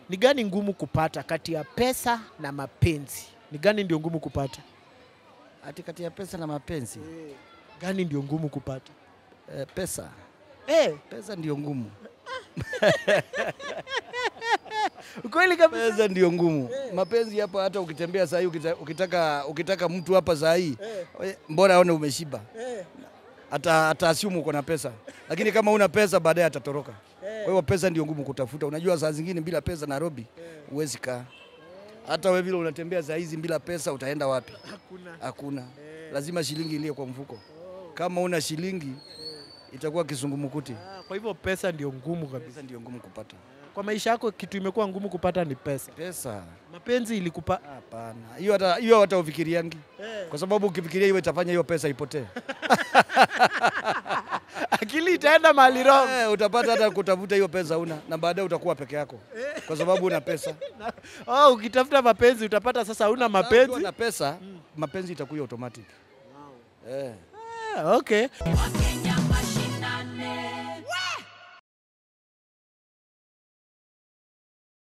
Ni gani ngumu kupata kati ya pesa na mapenzi? Ni gani ndio ngumu kupata? Ati kati ya pesa na mapenzi. Gani ndio ngumu kupata? Pesa. Pesa ndio ngumu. Ukweli kabisa. Pesa ndio ngumu. Mapenzi hapa hata ukitembea saa hii ukitaka mtu hapa saa hii mbona aone umeshiba. Hata assume uko na pesa. Lakini kama una pesa baadaye atatoroka. Kwa hiyo pesa ndio ngumu kutafuta. Unajua saa zingine bila pesa Nairobi huwezi kaa. Hata wewe vile unatembea saa hizi bila pesa utaenda wapi? Hakuna. Lazima shilingi ilie kwa mfuko. Kama una shilingi itakuwa kizungumkuti. Kwa hivyo pesa ndio ngumu kabisa. Pesa ndio ngumu kupata. Kwa maisha yako kitu imekuwa ngumu kupata ni pesa. Pesa. Mapenzi ilikupa? Hapana. Hiyo hata ufikiriangi. Kwa sababu ukifikiria hiyo itafanya hiyo pesa ipotee. Akili itaenda mahali wrong. Utapata hata kutafuta hiyo pesa una na baadaye utakuwa peke yako. Kwa sababu una pesa. Ukitafuta mapenzi utapata sasa una mapenzi. Una pesa, mapenzi itakuwa automatic. Okay.